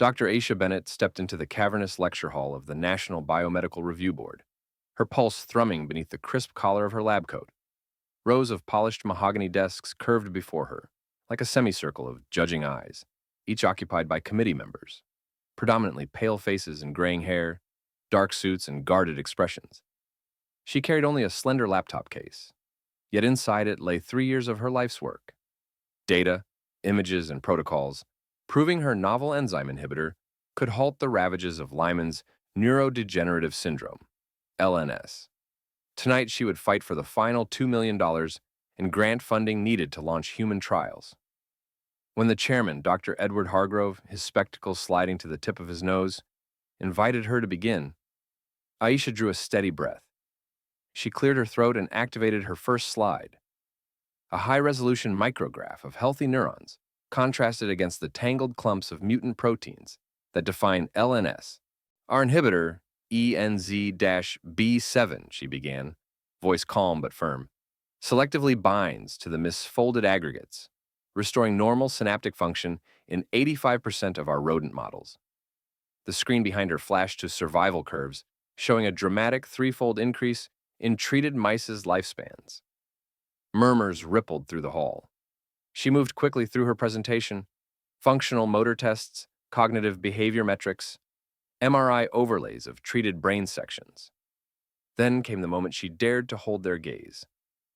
Dr. Aisha Bennett stepped into the cavernous lecture hall of the National Biomedical Review Board, her pulse thrumming beneath the crisp collar of her lab coat. Rows of polished mahogany desks curved before her, like a semicircle of judging eyes, each occupied by committee members, predominantly pale faces and graying hair, dark suits and guarded expressions. She carried only a slender laptop case, yet inside it lay 3 years of her life's work. Data, images, and protocols, proving her novel enzyme inhibitor could halt the ravages of Lyman's neurodegenerative syndrome, LNS. Tonight, she would fight for the final $2 million in grant funding needed to launch human trials. When the chairman, Dr. Edward Hargrove, his spectacles sliding to the tip of his nose, invited her to begin, Aisha drew a steady breath. She cleared her throat and activated her first slide. A high-resolution micrograph of healthy neurons contrasted against the tangled clumps of mutant proteins that define LNS. Our inhibitor, ENZ-B7, she began, voice calm but firm, selectively binds to the misfolded aggregates, restoring normal synaptic function in 85% of our rodent models. The screen behind her flashed to survival curves, showing a dramatic threefold increase in treated mice's lifespans. Murmurs rippled through the hall. She moved quickly through her presentation: functional motor tests, cognitive behavior metrics, MRI overlays of treated brain sections. Then came the moment she dared to hold their gaze.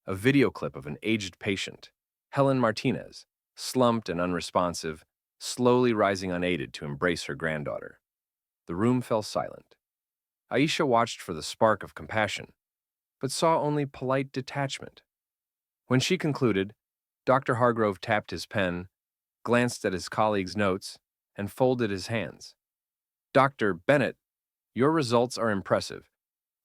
A video clip of an aged patient, Helen Martinez, slumped and unresponsive, slowly rising unaided to embrace her granddaughter. The room fell silent. Aisha watched for the spark of compassion, but saw only polite detachment. When she concluded, Dr. Hargrove tapped his pen, glanced at his colleague's notes, and folded his hands. Dr. Bennett, your results are impressive,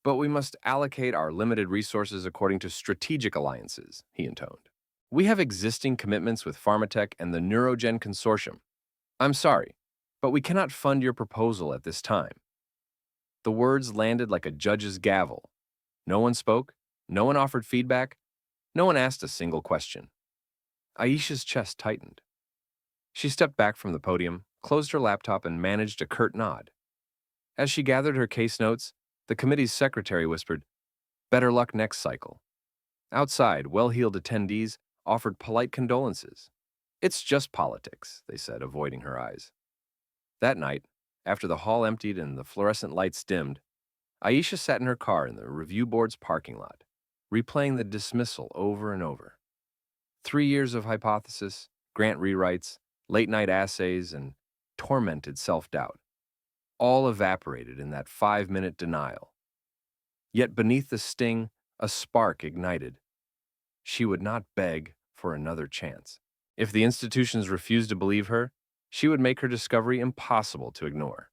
but we must allocate our limited resources according to strategic alliances, he intoned. We have existing commitments with Pharmatech and the Neurogen Consortium. I'm sorry, but we cannot fund your proposal at this time. The words landed like a judge's gavel. No one spoke, no one offered feedback, no one asked a single question. Aisha's chest tightened. She stepped back from the podium, closed her laptop, and managed a curt nod. As she gathered her case notes, the committee's secretary whispered, "Better luck next cycle." Outside, well-heeled attendees offered polite condolences. "It's just politics," they said, avoiding her eyes. That night, after the hall emptied and the fluorescent lights dimmed, Aisha sat in her car in the review board's parking lot, replaying the dismissal over and over. 3 years of hypothesis, grant rewrites, late-night assays, and tormented self-doubt, all evaporated in that 5-minute denial. Yet beneath the sting, a spark ignited. She would not beg for another chance. If the institutions refused to believe her, she would make her discovery impossible to ignore.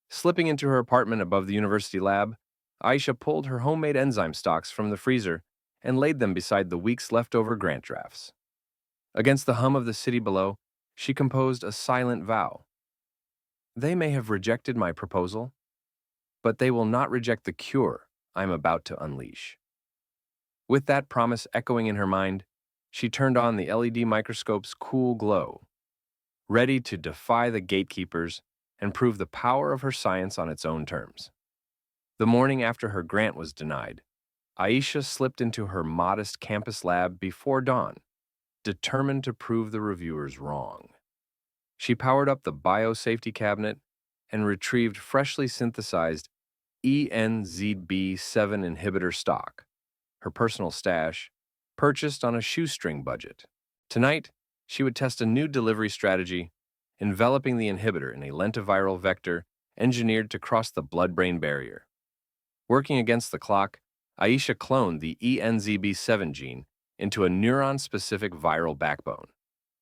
Slipping into her apartment above the university lab, Aisha pulled her homemade enzyme stocks from the freezer and laid them beside the week's leftover grant drafts. Against the hum of the city below, she composed a silent vow. They may have rejected my proposal, but they will not reject the cure I'm about to unleash. With that promise echoing in her mind, she turned on the LED microscope's cool glow, ready to defy the gatekeepers and prove the power of her science on its own terms. The morning after her grant was denied, Aisha slipped into her modest campus lab before dawn, determined to prove the reviewers wrong. She powered up the biosafety cabinet and retrieved freshly synthesized ENZB7 inhibitor stock, her personal stash, purchased on a shoestring budget. Tonight, she would test a new delivery strategy, enveloping the inhibitor in a lentiviral vector engineered to cross the blood-brain barrier. Working against the clock, Aisha cloned the ENZB7 gene into a neuron-specific viral backbone.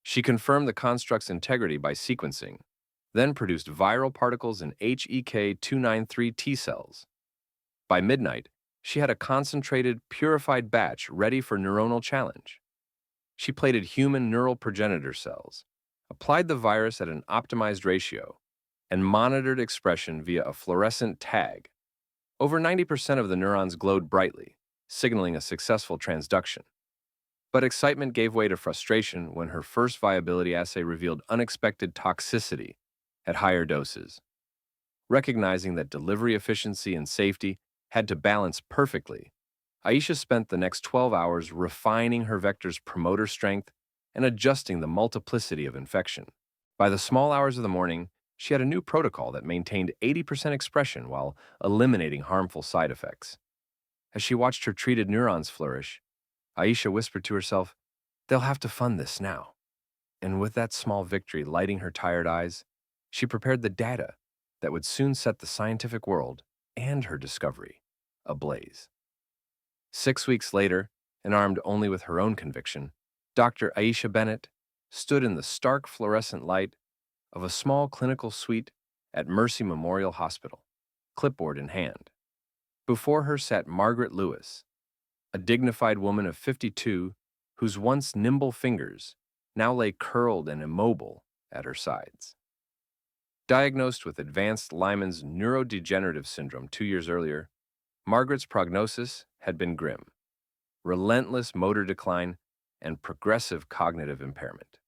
She confirmed the construct's integrity by sequencing, then produced viral particles in HEK293 T cells. By midnight, she had a concentrated, purified batch ready for neuronal challenge. She plated human neural progenitor cells, applied the virus at an optimized ratio, and monitored expression via a fluorescent tag. Over 90% of the neurons glowed brightly, signaling a successful transduction. But excitement gave way to frustration when her first viability assay revealed unexpected toxicity at higher doses. Recognizing that delivery efficiency and safety had to balance perfectly, Aisha spent the next 12 hours refining her vector's promoter strength and adjusting the multiplicity of infection. By the small hours of the morning, she had a new protocol that maintained 80% expression while eliminating harmful side effects. As she watched her treated neurons flourish, Aisha whispered to herself, "They'll have to fund this now." And with that small victory lighting her tired eyes, she prepared the data that would soon set the scientific world and her discovery ablaze. 6 weeks later, and armed only with her own conviction, Dr. Aisha Bennett stood in the stark fluorescent light of a small clinical suite at Mercy Memorial Hospital, clipboard in hand. Before her sat Margaret Lewis, a dignified woman of 52 whose once nimble fingers now lay curled and immobile at her sides. Diagnosed with advanced Lyman's neurodegenerative syndrome 2 years earlier, Margaret's prognosis had been grim: relentless motor decline and progressive cognitive impairment.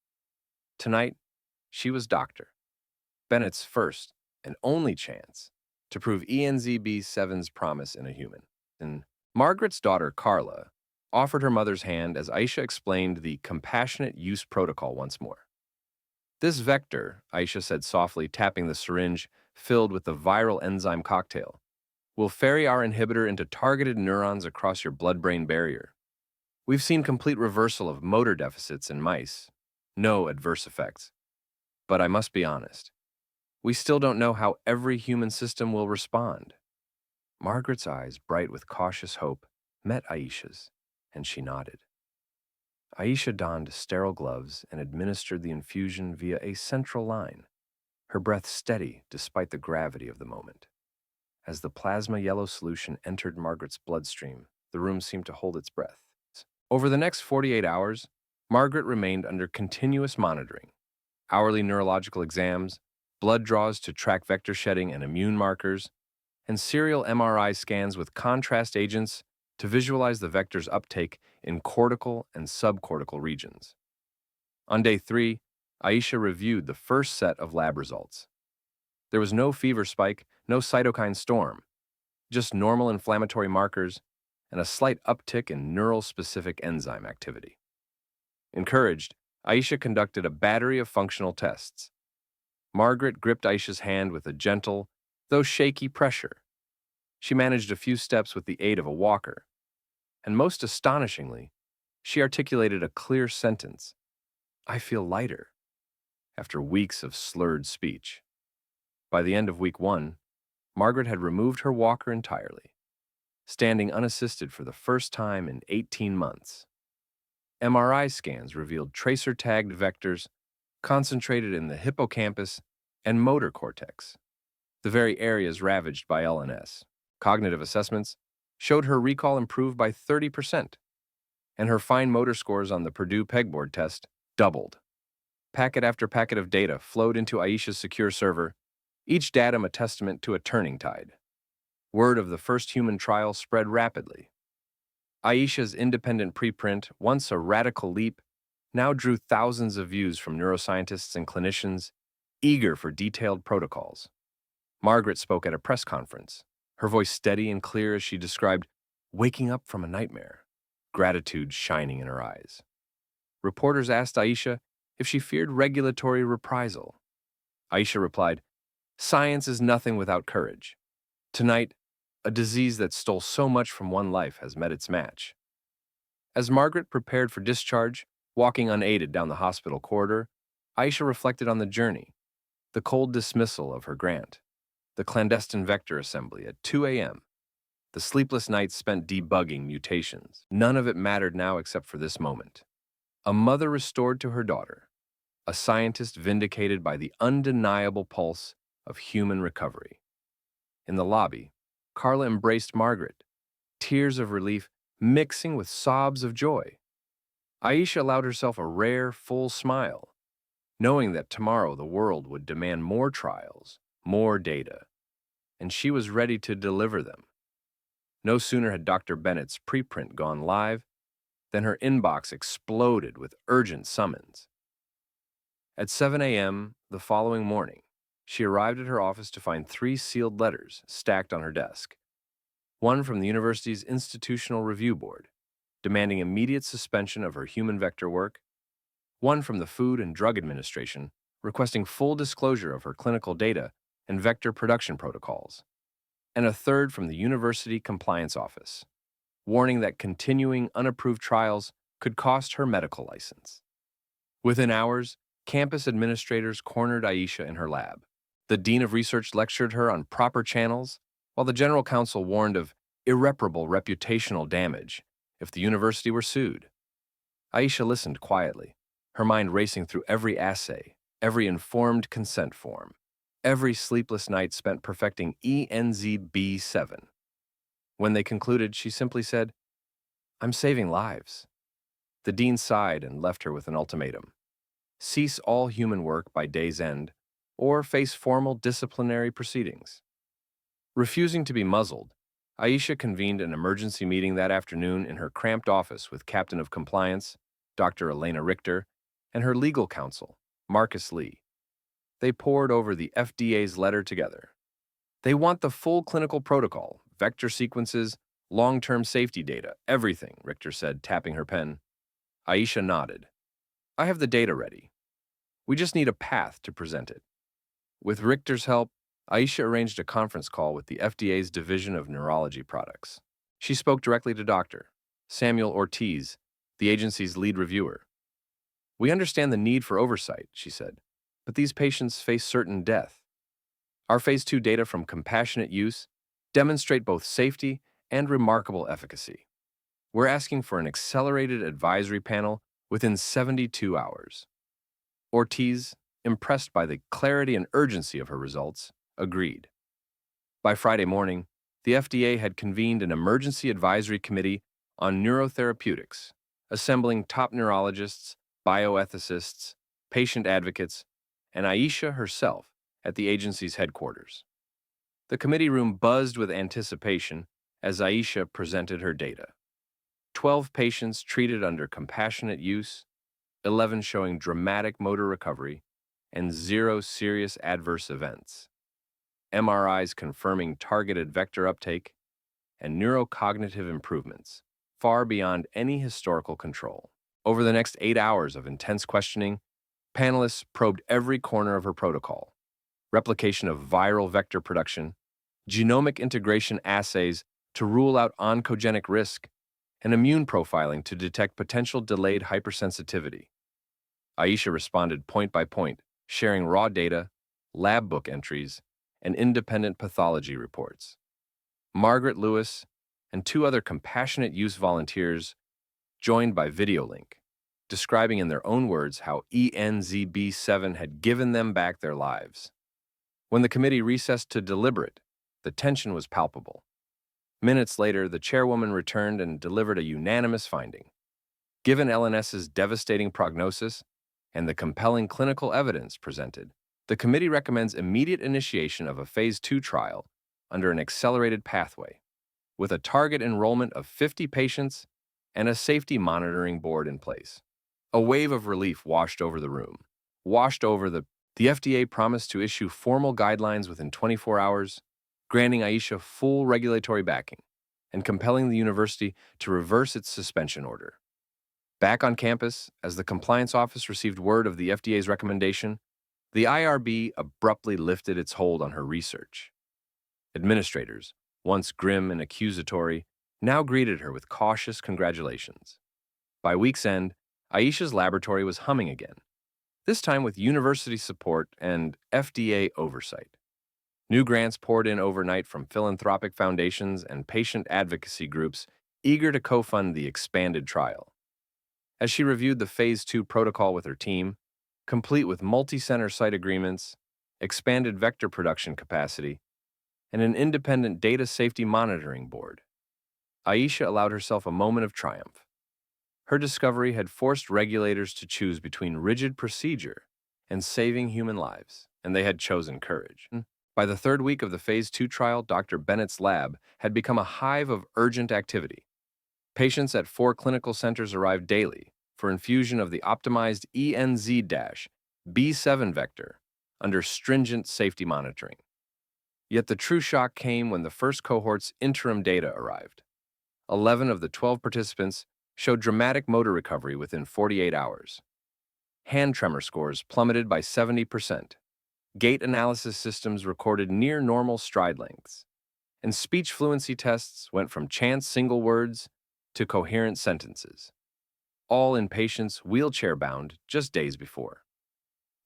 Tonight, she was Dr. Bennett's first and only chance to prove ENZB7's promise in a human. And Margaret's daughter, Carla, offered her mother's hand as Aisha explained the compassionate use protocol once more. "This vector," Aisha said softly, tapping the syringe filled with the viral enzyme cocktail, "will ferry our inhibitor into targeted neurons across your blood-brain barrier. We've seen complete reversal of motor deficits in mice, no adverse effects. But I must be honest, we still don't know how every human system will respond." Margaret's eyes, bright with cautious hope, met Aisha's, and she nodded. Aisha donned sterile gloves and administered the infusion via a central line, her breath steady despite the gravity of the moment. As the plasma yellow solution entered Margaret's bloodstream, the room seemed to hold its breath. Over the next 48 hours, Margaret remained under continuous monitoring: hourly neurological exams, blood draws to track vector shedding and immune markers, and serial MRI scans with contrast agents to visualize the vector's uptake in cortical and subcortical regions. On day 3, Aisha reviewed the first set of lab results. There was no fever spike, no cytokine storm, just normal inflammatory markers and a slight uptick in neural-specific enzyme activity. Encouraged, Aisha conducted a battery of functional tests. Margaret gripped Aisha's hand with a gentle, though shaky pressure. She managed a few steps with the aid of a walker, and most astonishingly, she articulated a clear sentence: "I feel lighter," after weeks of slurred speech. By the end of week 1, Margaret had removed her walker entirely, standing unassisted for the first time in 18 months. MRI scans revealed tracer-tagged vectors concentrated in the hippocampus and motor cortex, the very areas ravaged by LNS. Cognitive assessments showed her recall improved by 30%, and her fine motor scores on the Purdue pegboard test doubled. Packet after packet of data flowed into Aisha's secure server, each datum a testament to a turning tide. Word of the first human trial spread rapidly. Aisha's independent preprint, once a radical leap, now drew thousands of views from neuroscientists and clinicians eager for detailed protocols. Margaret spoke at a press conference, her voice steady and clear as she described waking up from a nightmare, gratitude shining in her eyes. Reporters asked Aisha if she feared regulatory reprisal. Aisha replied, "Science is nothing without courage. Tonight, a disease that stole so much from one life has met its match." As Margaret prepared for discharge, walking unaided down the hospital corridor, Aisha reflected on the journey: the cold dismissal of her grant, the clandestine vector assembly at 2 a.m., the sleepless nights spent debugging mutations. None of it mattered now except for this moment. A mother restored to her daughter, a scientist vindicated by the undeniable pulse of human recovery. In the lobby, Carla embraced Margaret, tears of relief mixing with sobs of joy. Aisha allowed herself a rare, full smile, knowing that tomorrow the world would demand more trials, more data, and she was ready to deliver them. No sooner had Dr. Bennett's preprint gone live than her inbox exploded with urgent summons. At 7 a.m. the following morning, She arrived at her office to find 3 sealed letters stacked on her desk. One from the university's Institutional Review Board, demanding immediate suspension of her human vector work. One from the Food and Drug Administration, requesting full disclosure of her clinical data and vector production protocols. And a third from the University Compliance Office, warning that continuing unapproved trials could cost her medical license. Within hours, campus administrators cornered Aisha in her lab. The Dean of Research lectured her on proper channels, while the General Counsel warned of irreparable reputational damage if the university were sued. Aisha listened quietly, her mind racing through every assay, every informed consent form, every sleepless night spent perfecting ENZB7. When they concluded, she simply said, "I'm saving lives." The dean sighed and left her with an ultimatum: cease all human work by day's end, or face formal disciplinary proceedings. Refusing to be muzzled, Aisha convened an emergency meeting that afternoon in her cramped office with Captain of Compliance, Dr. Elena Richter, and her legal counsel, Marcus Lee. They pored over the FDA's letter together. They want the full clinical protocol, vector sequences, long-term safety data, everything, Richter said, tapping her pen. Aisha nodded. I have the data ready. We just need a path to present it. With Richter's help, Aisha arranged a conference call with the FDA's Division of Neurology Products. She spoke directly to Dr. Samuel Ortiz, the agency's lead reviewer. We understand the need for oversight, she said, but these patients face certain death. Our Phase 2 data from compassionate use demonstrate both safety and remarkable efficacy. We're asking for an accelerated advisory panel within 72 hours. Ortiz, impressed by the clarity and urgency of her results, agreed. By Friday morning, the FDA had convened an emergency advisory committee on neurotherapeutics, assembling top neurologists, bioethicists, patient advocates, and Aisha herself at the agency's headquarters. The committee room buzzed with anticipation as Aisha presented her data. 12 patients treated under compassionate use, 11 showing dramatic motor recovery, and 0 serious adverse events. MRIs confirming targeted vector uptake, and neurocognitive improvements, far beyond any historical control. Over the next 8 hours of intense questioning, panelists probed every corner of her protocol: replication of viral vector production, genomic integration assays to rule out oncogenic risk, and immune profiling to detect potential delayed hypersensitivity. Aisha responded point by point, sharing raw data, lab book entries, and independent pathology reports. Margaret Lewis and 2 other compassionate use volunteers joined by video link, describing in their own words how ENZB7 had given them back their lives. When the committee recessed to deliberate, the tension was palpable. Minutes later, the chairwoman returned and delivered a unanimous finding. Given LNS's devastating prognosis and the compelling clinical evidence presented, the committee recommends immediate initiation of a Phase 2 trial under an accelerated pathway, with a target enrollment of 50 patients and a safety monitoring board in place. A wave of relief washed over the room. The FDA promised to issue formal guidelines within 24 hours, granting Aisha full regulatory backing and compelling the university to reverse its suspension order. Back on campus, as the compliance office received word of the FDA's recommendation, the IRB abruptly lifted its hold on her research. Administrators, once grim and accusatory, now greeted her with cautious congratulations. By week's end, Aisha's laboratory was humming again, this time with university support and FDA oversight. New grants poured in overnight from philanthropic foundations and patient advocacy groups eager to co-fund the expanded trial. As she reviewed the Phase 2 protocol with her team, complete with multi-center site agreements, expanded vector production capacity, and an independent data safety monitoring board, Aisha allowed herself a moment of triumph. Her discovery had forced regulators to choose between rigid procedure and saving human lives, and they had chosen courage. By the 3rd week of the Phase 2 trial, Dr. Bennett's lab had become a hive of urgent activity. Patients at 4 clinical centers arrived daily for infusion of the optimized ENZ-B7 vector under stringent safety monitoring. Yet the true shock came when the first cohort's interim data arrived. 11 of the 12 participants showed dramatic motor recovery within 48 hours. Hand tremor scores plummeted by 70%. Gait analysis systems recorded near normal stride lengths. And speech fluency tests went from chance single words to coherent sentences, all in patients wheelchair-bound just days before.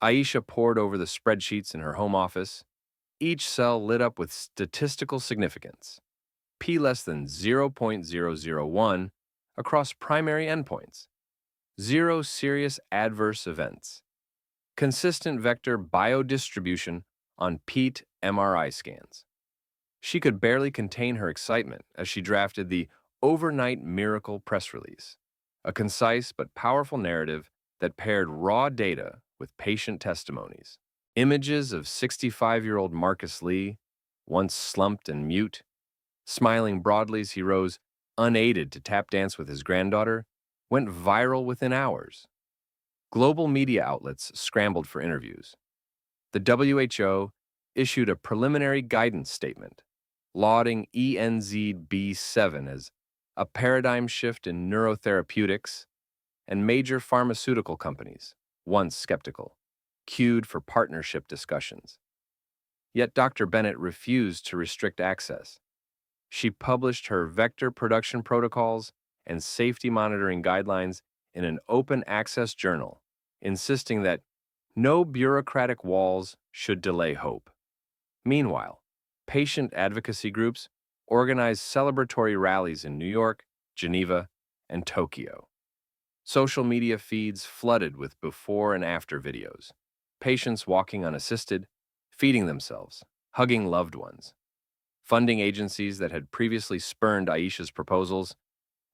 Aisha pored over the spreadsheets in her home office, each cell lit up with statistical significance, p less than 0.001 across primary endpoints, 0 serious adverse events, consistent vector biodistribution on PET MRI scans. She could barely contain her excitement as she drafted the Overnight Miracle press release, a concise but powerful narrative that paired raw data with patient testimonies. Images of 65-year-old Marcus Lee, once slumped and mute, smiling broadly as he rose unaided to tap dance with his granddaughter, went viral within hours. Global media outlets scrambled for interviews. The WHO issued a preliminary guidance statement, lauding ENZB7 as a paradigm shift in neurotherapeutics, and major pharmaceutical companies, once skeptical, queued for partnership discussions. Yet Dr. Bennett refused to restrict access. She published her vector production protocols and safety monitoring guidelines in an open access journal, insisting that no bureaucratic walls should delay hope. Meanwhile, patient advocacy groups organized celebratory rallies in New York, Geneva, and Tokyo. Social media feeds flooded with before and after videos. Patients walking unassisted, feeding themselves, hugging loved ones. Funding agencies that had previously spurned Aisha's proposals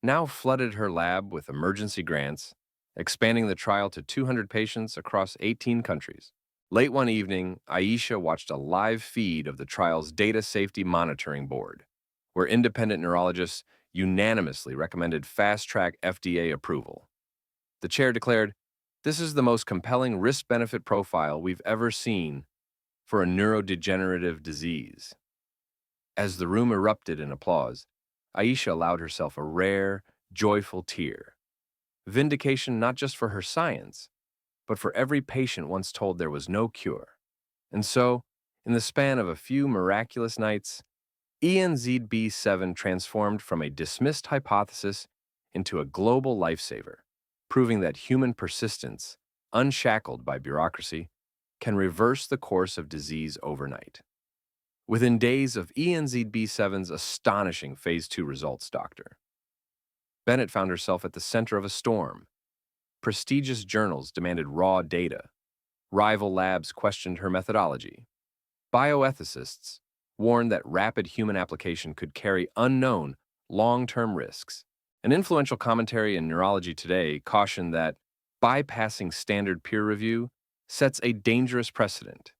now flooded her lab with emergency grants, expanding the trial to 200 patients across 18 countries. Late one evening, Aisha watched a live feed of the trial's Data Safety Monitoring Board, where independent neurologists unanimously recommended fast-track FDA approval. The chair declared, "This is the most compelling risk-benefit profile we've ever seen for a neurodegenerative disease." As the room erupted in applause, Aisha allowed herself a rare, joyful tear. Vindication not just for her science, but for every patient once told there was no cure. And so, in the span of a few miraculous nights, ENZB7 transformed from a dismissed hypothesis into a global lifesaver, proving that human persistence, unshackled by bureaucracy, can reverse the course of disease overnight. Within days of ENZB7's astonishing Phase 2 results, Dr. Bennett found herself at the center of a storm. Prestigious journals demanded raw data. Rival labs questioned her methodology. Bioethicists warned that rapid human application could carry unknown, long-term risks. An influential commentary in Neurology Today cautioned that bypassing standard peer review sets a dangerous precedent.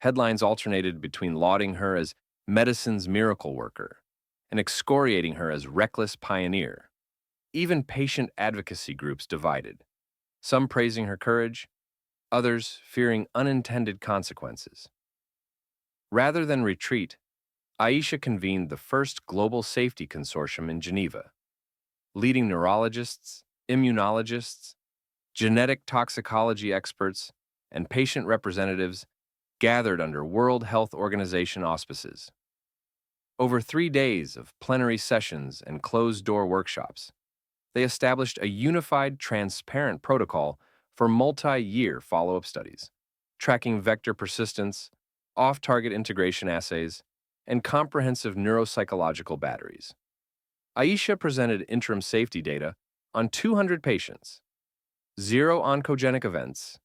Headlines alternated between lauding her as medicine's miracle worker and excoriating her as reckless pioneer. Even patient advocacy groups divided, some praising her courage, others fearing unintended consequences. Rather than retreat, Aisha convened the first global safety consortium in Geneva. Leading neurologists, immunologists, genetic toxicology experts, and patient representatives gathered under World Health Organization auspices. Over 3 days of plenary sessions and closed-door workshops, they established a unified, transparent protocol for multi-year follow-up studies, tracking vector persistence, off-target integration assays, and comprehensive neuropsychological batteries. Aisha presented interim safety data on 200 patients, 0 oncogenic events,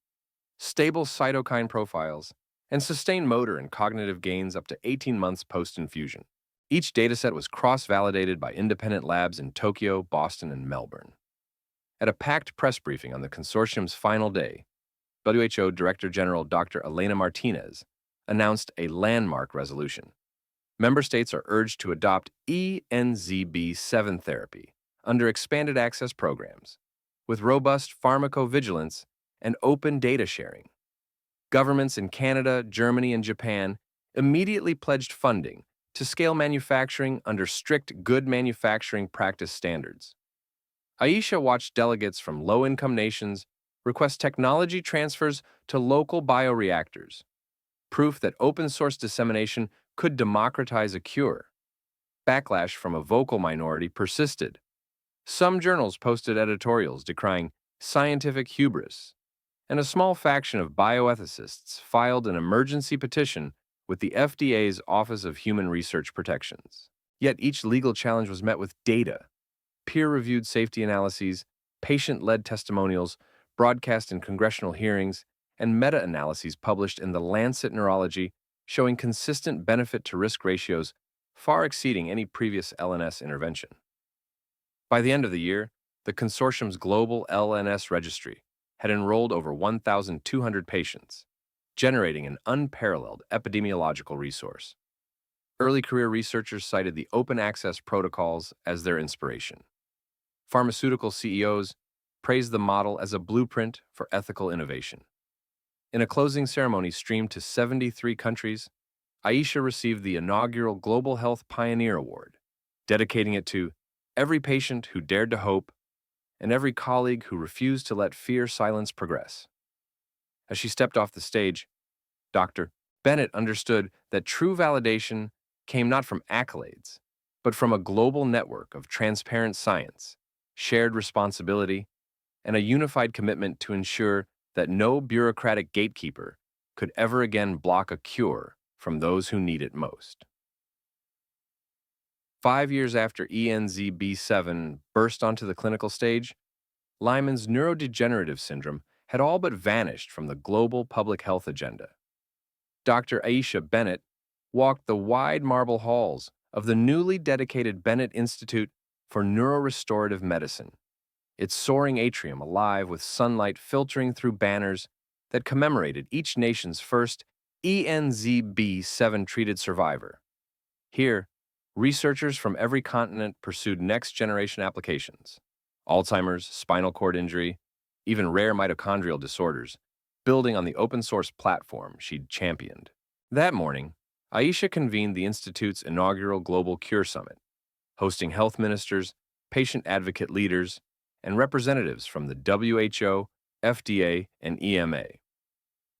stable cytokine profiles, and sustained motor and cognitive gains up to 18 months post-infusion. Each dataset was cross-validated by independent labs in Tokyo, Boston, and Melbourne. At a packed press briefing on the consortium's final day, WHO Director General Dr. Elena Martinez announced a landmark resolution. Member states are urged to adopt ENZB7 therapy under expanded access programs, with robust pharmacovigilance and open data sharing. Governments in Canada, Germany, and Japan immediately pledged funding to scale manufacturing under strict good manufacturing practice standards. Aisha watched delegates from low-income nations request technology transfers to local bioreactors, proof that open-source dissemination could democratize a cure. Backlash from a vocal minority persisted. Some journals posted editorials decrying scientific hubris, and a small faction of bioethicists filed an emergency petition with the FDA's Office of Human Research Protections. Yet each legal challenge was met with data, peer-reviewed safety analyses, patient-led testimonials, broadcast in congressional hearings, and meta-analyses published in The Lancet Neurology showing consistent benefit-to-risk ratios far exceeding any previous LNS intervention. By the end of the year, the consortium's global LNS registry had enrolled over 1,200 patients, generating an unparalleled epidemiological resource. Early career researchers cited the open access protocols as their inspiration. Pharmaceutical CEOs praised the model as a blueprint for ethical innovation. In a closing ceremony streamed to 73 countries, Aisha received the inaugural Global Health Pioneer Award, dedicating it to every patient who dared to hope and every colleague who refused to let fear silence progress. As she stepped off the stage, Dr. Bennett understood that true validation came not from accolades, but from a global network of transparent science, shared responsibility, and a unified commitment to ensure that no bureaucratic gatekeeper could ever again block a cure from those who need it most. 5 years after ENZB7 burst onto the clinical stage, Lyman's neurodegenerative syndrome had all but vanished from the global public health agenda. Dr. Aisha Bennett walked the wide marble halls of the newly dedicated Bennett Institute for Neurorestorative Medicine, its soaring atrium alive with sunlight filtering through banners that commemorated each nation's first ENZB7 treated survivor. Here, researchers from every continent pursued next-generation applications: Alzheimer's, spinal cord injury, even rare mitochondrial disorders, building on the open-source platform she'd championed. That morning, Aisha convened the Institute's inaugural Global Cure Summit, hosting health ministers, patient advocate leaders, and representatives from the WHO, FDA, and EMA.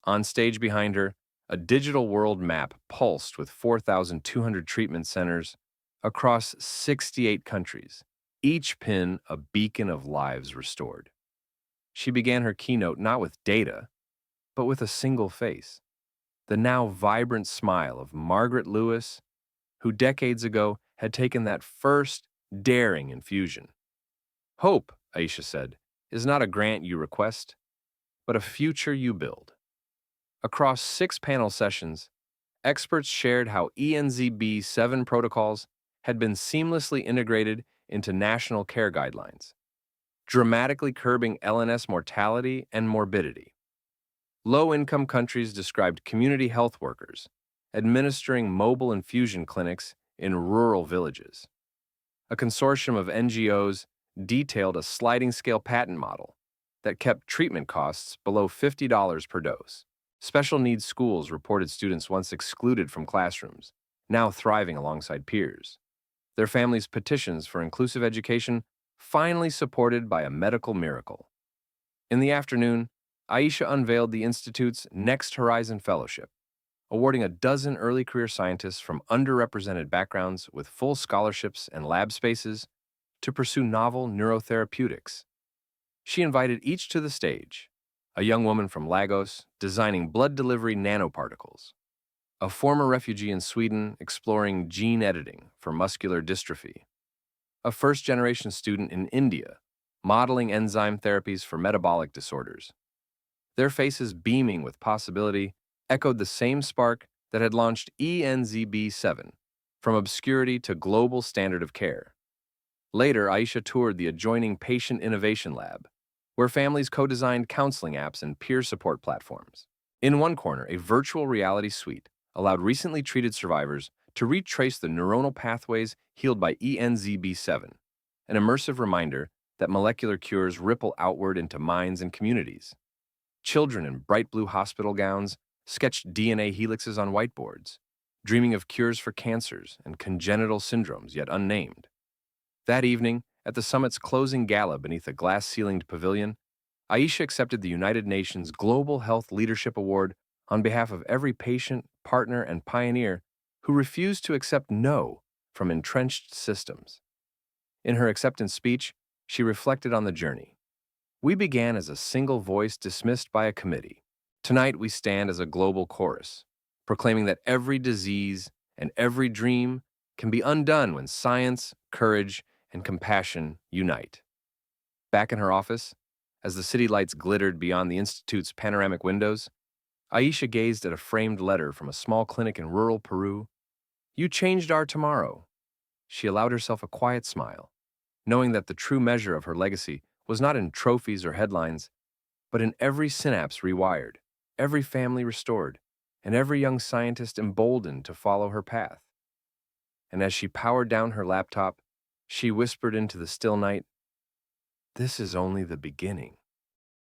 On stage behind her, a digital world map pulsed with 4,200 treatment centers across 68 countries, each pin a beacon of lives restored. She began her keynote not with data, but with a single face, the now vibrant smile of Margaret Lewis, who decades ago had taken that first daring infusion. Hope, Aisha said, is not a grant you request, but a future you build. Across 6 panel sessions, experts shared how ENZB7 protocols had been seamlessly integrated into national care guidelines, dramatically curbing LNS mortality and morbidity. Low-income countries described community health workers administering mobile infusion clinics in rural villages. A consortium of NGOs detailed a sliding-scale patent model that kept treatment costs below $50 per dose. Special needs schools reported students once excluded from classrooms, now thriving alongside peers. Their families' petitions for inclusive education finally supported by a medical miracle. In the afternoon, Aisha unveiled the Institute's Next Horizon Fellowship, awarding a dozen early career scientists from underrepresented backgrounds with full scholarships and lab spaces to pursue novel neurotherapeutics. She invited each to the stage: a young woman from Lagos designing blood delivery nanoparticles, a former refugee in Sweden exploring gene editing for muscular dystrophy, a first-generation student in India modeling enzyme therapies for metabolic disorders. Their faces beaming with possibility echoed the same spark that had launched ENZB7 from obscurity to global standard of care. Later, Aisha toured the adjoining Patient Innovation Lab, where families co-designed counseling apps and peer support platforms. In one corner, a virtual reality suite allowed recently treated survivors to retrace the neuronal pathways healed by ENZB7, an immersive reminder that molecular cures ripple outward into minds and communities. Children in bright blue hospital gowns sketched DNA helixes on whiteboards, dreaming of cures for cancers and congenital syndromes yet unnamed. That evening, at the summit's closing gala beneath a glass-ceilinged pavilion, Aisha accepted the United Nations Global Health Leadership Award on behalf of every patient, partner, and pioneer who refused to accept no from entrenched systems. In her acceptance speech, she reflected on the journey. We began as a single voice dismissed by a committee. Tonight we stand as a global chorus, proclaiming that every disease and every dream can be undone when science, courage, and compassion unite. Back in her office, as the city lights glittered beyond the Institute's panoramic windows, Aisha gazed at a framed letter from a small clinic in rural Peru. "You changed our tomorrow." She allowed herself a quiet smile, knowing that the true measure of her legacy was not in trophies or headlines, but in every synapse rewired, every family restored, and every young scientist emboldened to follow her path. And as she powered down her laptop, she whispered into the still night, "This is only the beginning."